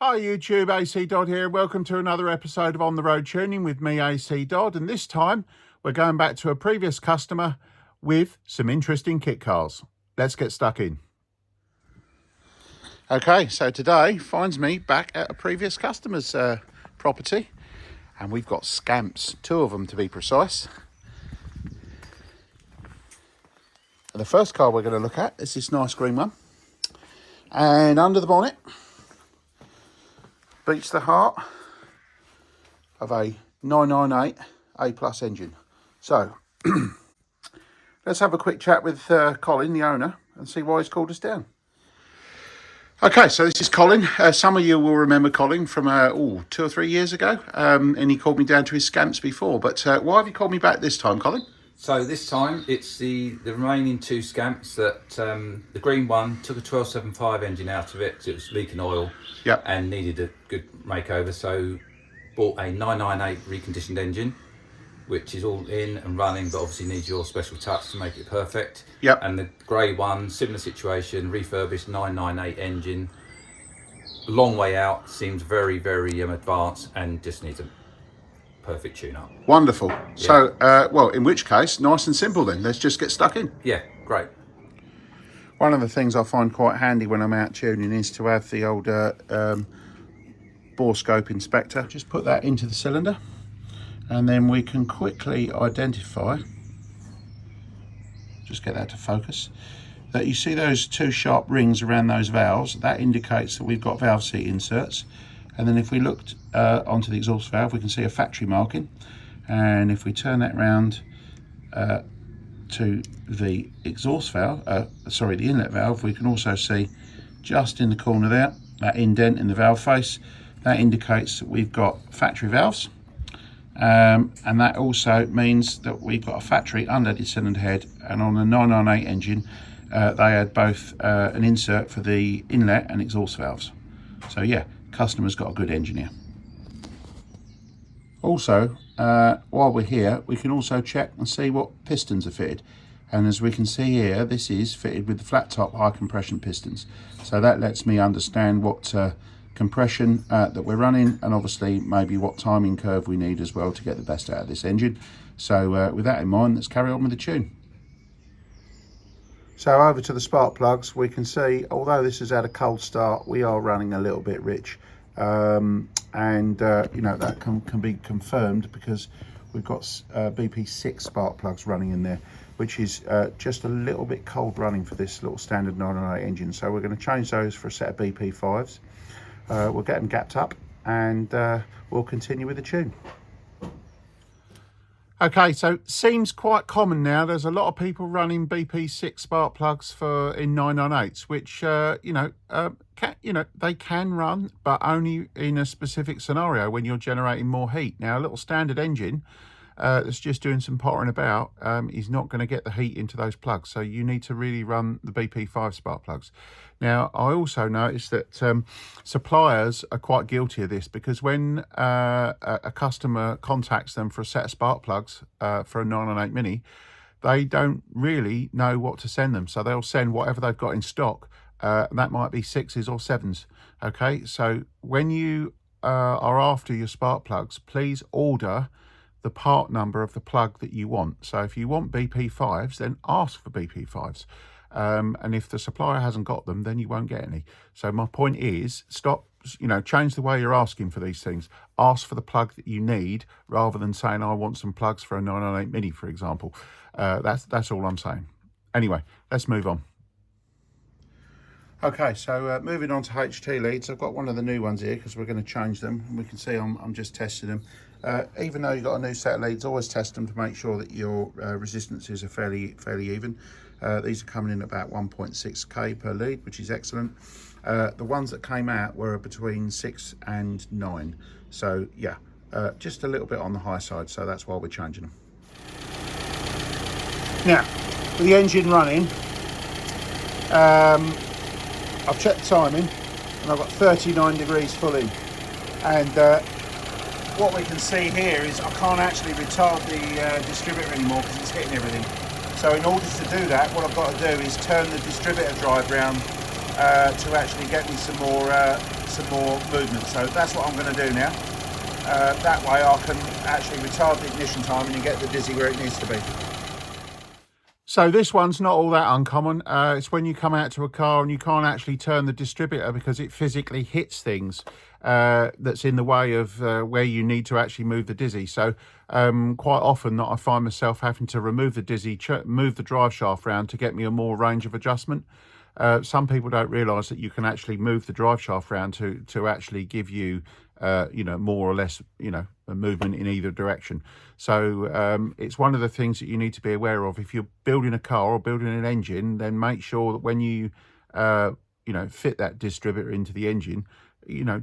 Hi YouTube, ACDodd here. Welcome to another episode of On the Road Tuning with me, ACDodd. And this time we're going back to a previous customer with some interesting kit cars. Let's get stuck in. Okay, so today finds me back at a previous customer's property. And we've got Scamps, two of them to be precise. And the first car we're going to look at is this nice green one. And under the bonnet beats the heart of a 998 A+ engine. So let's have a quick chat with Colin, the owner, and see why he's called us down. Okay, so this is Colin. Some of you will remember Colin from 2 or 3 years ago, and he called me down to his Scamps before. But why have you called me back this time, Colin? So this time it's the remaining two Scamps that the green one took a 1275 engine out of it because it was leaking oil. Yep. And needed a good makeover, so bought a 998 reconditioned engine, which is all in and running, but obviously needs your special touch to make it perfect. Yep. And the grey one, similar situation, refurbished 998 engine, long way out, seems very, very advanced and just needs a perfect tune-up. Wonderful. Yeah. So, well, in which case, nice and simple then. Let's just get stuck in. Yeah, great. One of the things I find quite handy when I'm out tuning is to have the old bore scope inspector. Just put that into the cylinder and then we can quickly identify, just get that to focus, that you see those two sharp rings around those valves. That indicates that we've got valve seat inserts. And then if we looked onto the exhaust valve, we can see a factory marking. And if we turn that round to the exhaust valve, the inlet valve, we can also see just in the corner there, that indent in the valve face. That indicates that we've got factory valves. And that also means that we've got a factory unleaded cylinder head, and on the 998 engine, they had both an insert for the inlet and exhaust valves. So yeah, customer's got a good engine here. Also, while we're here, we can also check and see what pistons are fitted. And as we can see here, this is fitted with the flat top high compression pistons. So that lets me understand what compression that we're running, and obviously maybe what timing curve we need as well to get the best out of this engine. So with that in mind, let's carry on with the tune. So over to the spark plugs, we can see, although this has had a cold start, we are running a little bit rich. You know, that can be confirmed because we've got BP6 spark plugs running in there, which is just a little bit cold running for this little standard 998 engine. So we're going to change those for a set of BP5s. We'll get them gapped up and we'll continue with the tune. Okay, so seems quite common now. There's a lot of people running BP6 spark plugs in 998s, which they can run, but only in a specific scenario when you're generating more heat. Now, a little standard engine that's just doing some pottering about is not going to get the heat into those plugs. So you need to really run the BP5 spark plugs. Now, I also noticed that suppliers are quite guilty of this, because when a customer contacts them for a set of spark plugs for a 998 Mini, they don't really know what to send them. So they'll send whatever they've got in stock. That might be 6s or 7s. Okay, so when you are after your spark plugs, please order the part number of the plug that you want. So if you want BP5s, then ask for BP5s. And if the supplier hasn't got them, then you won't get any. So my point is, stop, change the way you're asking for these things. Ask for the plug that you need, rather than saying, I want some plugs for a 998 Mini, for example. That's all I'm saying. Anyway, let's move on. Okay, so moving on to HT leads. I've got one of the new ones here because we're going to change them. And we can see I'm just testing them. Even though you've got a new set of leads, always test them to make sure that your resistances are fairly even. These are coming in at about 1.6k per lead, which is excellent. The ones that came out were between 6 and 9. So yeah, just a little bit on the high side. So that's why we're changing them. Now, with the engine running, I've checked the timing and I've got 39 degrees full in. And what we can see here is I can't actually retard the distributor anymore because it's hitting everything. So in order to do that, what I've got to do is turn the distributor drive round to actually get me some more some more movement. So that's what I'm going to do now. That way I can actually retard the ignition timing and get the dizzy where it needs to be. So this one's not all that uncommon. It's when you come out to a car and you can't actually turn the distributor because it physically hits things that's in the way of where you need to actually move the dizzy. So quite often I find myself having to remove the dizzy, move the drive shaft round to get me a more range of adjustment. Some people don't realise that you can actually move the drive shaft round to actually give you you know, more or less, you know, a movement in either direction. So it's one of the things that you need to be aware of. If you're building a car or building an engine, then make sure that when you you know, fit that distributor into the engine, you know,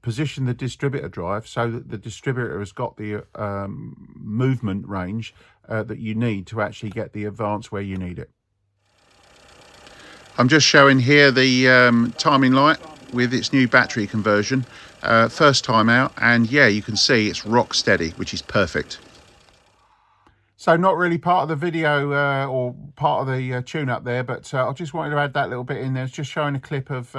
position the distributor drive so that the distributor has got the movement range that you need to actually get the advance where you need it. I'm just showing here the timing light with its new battery conversion. First time out, and yeah, you can see it's rock steady, which is perfect. So not really part of the video or part of the tune-up there, but I just wanted to add that little bit in there. It's just showing a clip of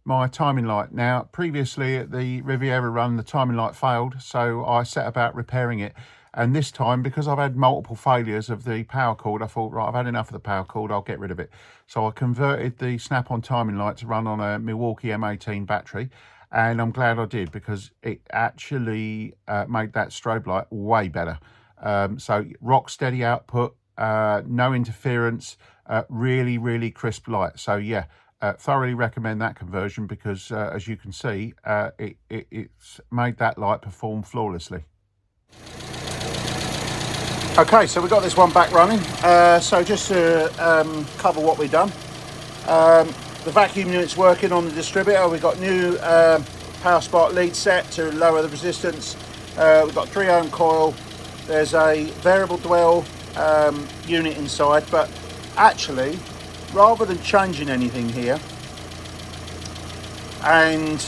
my timing light. Now, previously at the Riviera run, the timing light failed, so I set about repairing it. And this time, because I've had multiple failures of the power cord, I thought, right, I've had enough of the power cord, I'll get rid of it. So I converted the snap-on timing light to run on a Milwaukee M18 battery. And I'm glad I did, because it actually made that strobe light way better. So rock steady output, no interference, really, really crisp light. So yeah, thoroughly recommend that conversion because as you can see, it's made that light perform flawlessly. Okay, so we've got this one back running. So just to cover what we've done. The vacuum unit's working on the distributor. We've got new power spark lead set to lower the resistance. We've got 3 ohm coil. There's a variable dwell unit inside, but actually, rather than changing anything here and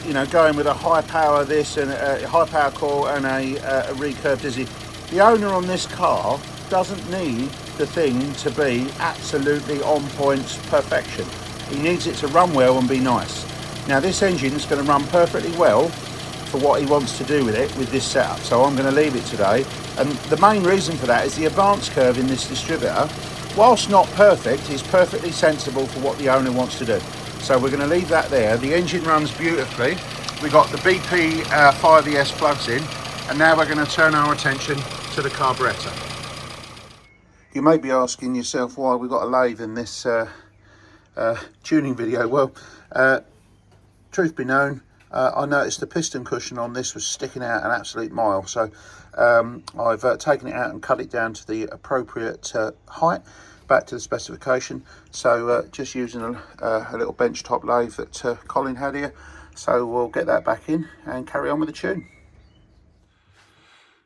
you know, going with a high power this and a high power coil and a recurve dizzy, the owner on this car doesn't need the thing to be absolutely on point perfection. He needs it to run well and be nice. Now this engine is going to run perfectly well for what he wants to do with it with this setup, so I'm going to leave it today. And the main reason for that is the advance curve in this distributor, whilst not perfect, is perfectly sensible for what the owner wants to do. So we're going to leave that there. The engine runs beautifully. We've got the BP 5ES plugs in, and now we're going to turn our attention to the carburetor. You may be asking yourself why we've got a lathe in this tuning video. Well, truth be known, I noticed the piston cushion on this was sticking out an absolute mile, so I've taken it out and cut it down to the appropriate height, back to the specification. So just using a little bench top lathe that Colin had here. So we'll get that back in and carry on with the tune.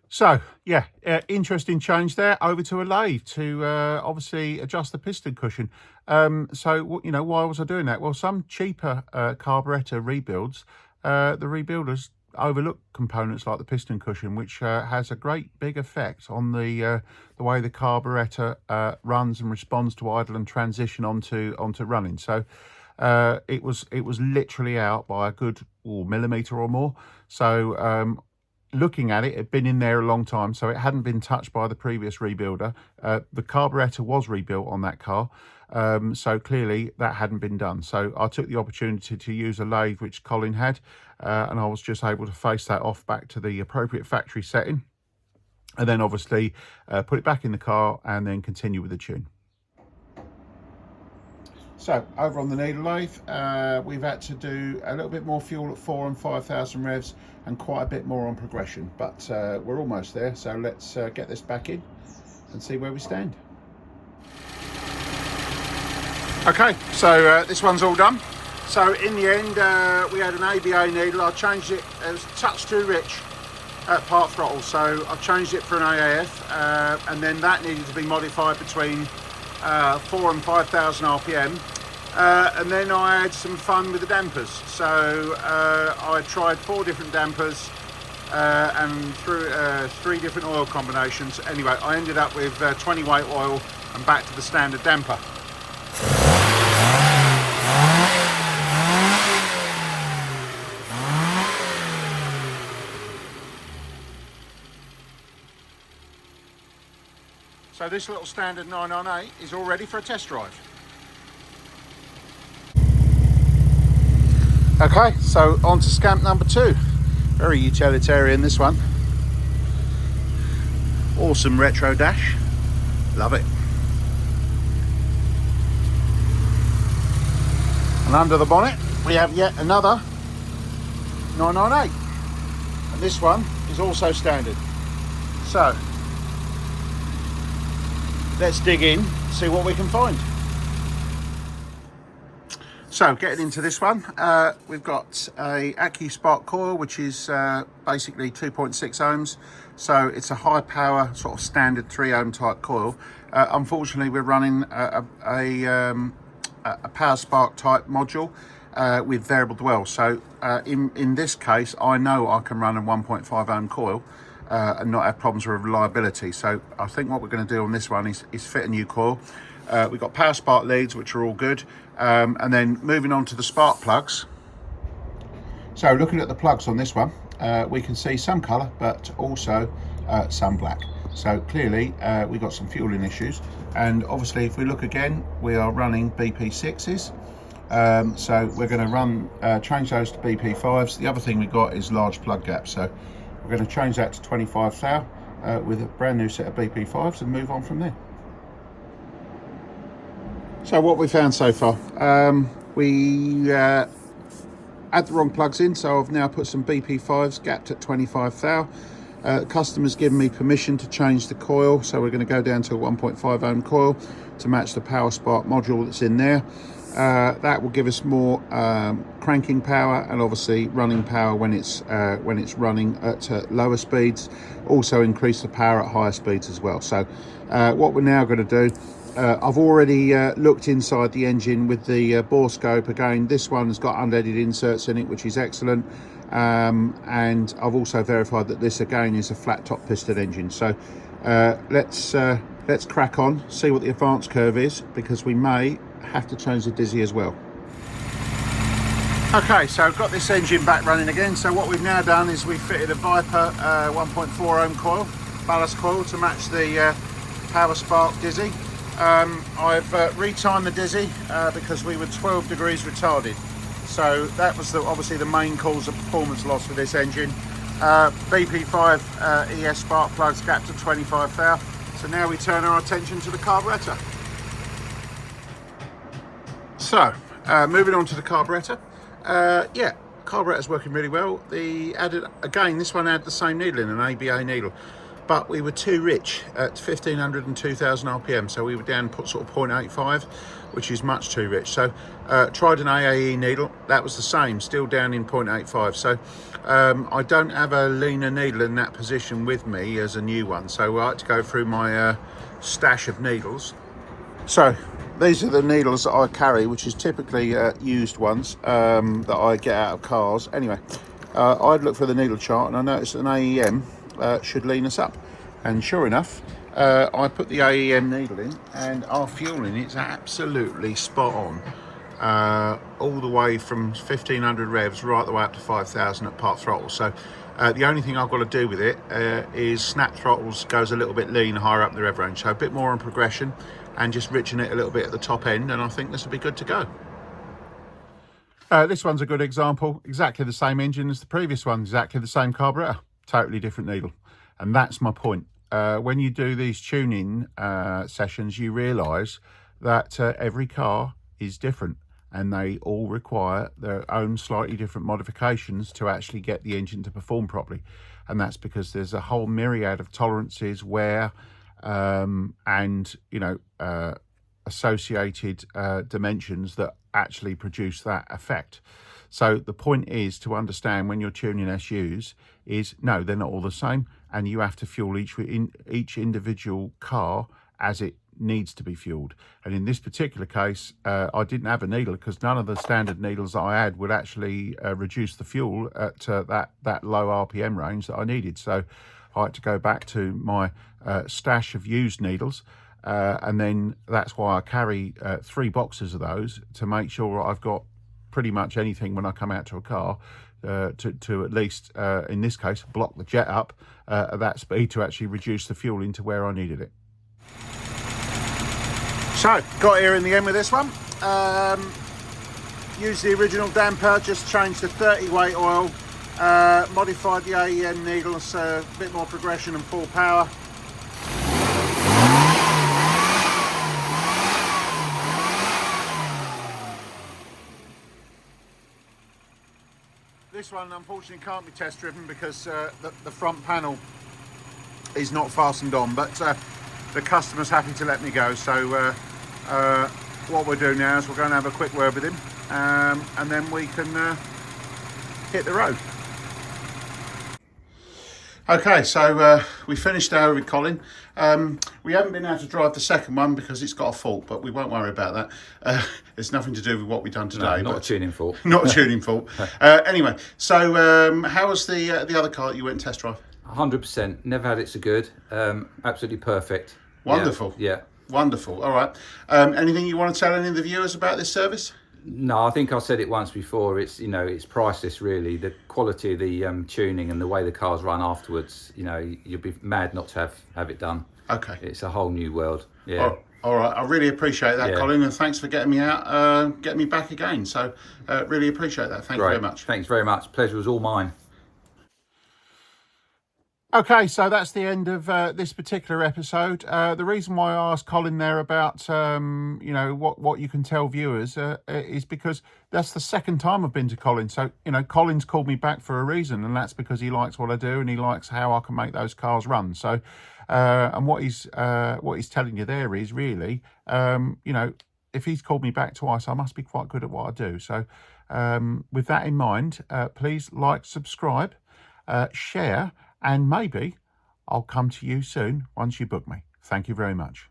So yeah, interesting change there, over to a lathe to obviously adjust the piston cushion. So you know, why was I doing that? Well, some cheaper carburetor rebuilds, the rebuilders overlook components like the piston cushion, which has a great big effect on the way the carburetor runs and responds to idle and transition onto running. So it was literally out by a good millimetre or more. So looking at it, it had been in there a long time, so it hadn't been touched by the previous rebuilder. The carburetor was rebuilt on that car, so clearly that hadn't been done. So I took the opportunity to use a lathe which Colin had, and I was just able to face that off back to the appropriate factory setting, and then obviously put it back in the car and then continue with the tune. So over on the needle lathe, we've had to do a little bit more fuel at 4 and 5,000 revs and quite a bit more on progression, but we're almost there. So let's get this back in and see where we stand. Okay, so this one's all done. So in the end, we had an ABA needle. I changed it. It was a touch too rich at part throttle, so I've changed it for an AAF, and then that needed to be modified between 4 and 5,000 RPM, and then I had some fun with the dampers. So I tried 4 different dampers and through 3 different oil combinations. Anyway, I ended up with 20 weight oil and back to the standard damper. So this little standard 998 is all ready for a test drive. Okay, so on to Scamp number 2. Very utilitarian, this one. Awesome retro dash. Love it. And under the bonnet, we have yet another 998. And this one is also standard. So, let's dig in, see what we can find. So, getting into this one, we've got a ACDodd coil, which is basically 2.6 ohms. So, it's a high power, sort of standard 3 ohm type coil. Unfortunately, we're running a power spark type module with variable dwell. So, in this case, I know I can run a 1.5 ohm coil and not have problems with reliability. So, I think what we're going to do on this one is fit a new coil. We've got power spark leads, which are all good. And then moving on to the spark plugs. So looking at the plugs on this one, we can see some colour, but also some black. So clearly we've got some fueling issues. And obviously if we look again, we are running BP6s. So we're going to change those to BP5s. The other thing we've got is large plug gaps. So we're going to change that to 25 thou with a brand new set of BP5s and move on from there. So what we found so far, we had the wrong plugs in, so I've now put some BP5s gapped at 25 thou. Customer's given me permission to change the coil, so we're going to go down to a 1.5 ohm coil to match the power spark module that's in there. That will give us more cranking power and obviously running power when it's running at lower speeds. Also increase the power at higher speeds as well. So what we're now going to do, I've already looked inside the engine with the bore scope. Again, this one's got unleaded inserts in it, which is excellent. And I've also verified that this again is a flat top piston engine. So let's crack on, see what the advance curve is, because we may have to change the dizzy as well. Okay, so I've got this engine back running again. So what we've now done is we've fitted a Viper 1.4 ohm coil, ballast coil, to match the power spark dizzy. I've retimed the dizzy because we were 12 degrees retarded. So that was obviously the main cause of performance loss for this engine. BP5 ES spark plugs gapped to 25 thou. So now we turn our attention to the carburetor. So moving on to the carburetor. Yeah, carburetor's working really well. This one had the same needle in, an ABA needle. But we were too rich at 1500 and 2000 RPM, so we were down sort of 0.85, which is much too rich. So tried an AAE needle, that was the same, still down in 0.85. So I don't have a leaner needle in that position with me as a new one, so I had to go through my stash of needles. So these are the needles that I carry, which is typically used ones that I get out of cars. Anyway, I'd look for the needle chart and I noticed an AEM should lean us up, and sure enough, I put the AEM needle in and our fueling is absolutely spot on, all the way from 1500 revs right the way up to 5000 at part throttle. So the only thing I've got to do with it is snap throttles goes a little bit lean higher up the rev range, so a bit more on progression and just richen it a little bit at the top end, and I think this will be good to go. This one's a good example, exactly the same engine as the previous one, exactly the same carburetor, totally different needle. And that's my point. When you do these tuning sessions, you realise that every car is different and they all require their own slightly different modifications to actually get the engine to perform properly. And that's because there's a whole myriad of tolerances, wear, and associated dimensions that actually produce that effect. So the point is to understand when you're tuning SUs is, no, they're not all the same, and you have to fuel each individual car as it needs to be fueled. And in this particular case, I didn't have a needle because none of the standard needles that I had would actually reduce the fuel at that low RPM range that I needed. So I had to go back to my stash of used needles, and then that's why I carry 3 boxes of those to make sure I've got pretty much anything when I come out to a car to at least, in this case, block the jet up at that speed to actually reduce the fuel into where I needed it. So, got here in the end with this one. Used the original damper, just changed the 30 weight oil, modified the AEN needles, a bit more progression and full power. This one unfortunately can't be test driven because the front panel is not fastened on, but the customer's happy to let me go. So what we'll do now is we're going to have a quick word with him, and then we can hit the road. Okay, so we finished our with Colin. We haven't been able to drive the second one because it's got a fault, but we won't worry about that. It's nothing to do with what we've done today. No, not a tuning fault. Not a tuning fault. Anyway, so how was the other car that you went and test drive? 100%. Never had it so good. Absolutely perfect. Wonderful. Yeah. Wonderful. All right. Anything you want to tell any of the viewers about this service? No, I think I said it once before. It's, you know, it's priceless really. The quality of the tuning and the way the cars run afterwards, you know, you'll be mad not to have it done. Okay. It's a whole new world. Yeah. All right. I really appreciate that, Colin, and thanks for getting me out, getting me back again. So really appreciate that. Thank you very much. Thanks very much. Pleasure was all mine. Okay, so that's the end of this particular episode. The reason why I asked Colin there about, you know, what you can tell viewers is because that's the second time I've been to Colin. So, you know, Colin's called me back for a reason, and that's because he likes what I do and he likes how I can make those cars run. So, and what he's telling you there is really, you know, if he's called me back twice, I must be quite good at what I do. So, with that in mind, please like, subscribe, share, and maybe I'll come to you soon once you book me. Thank you very much.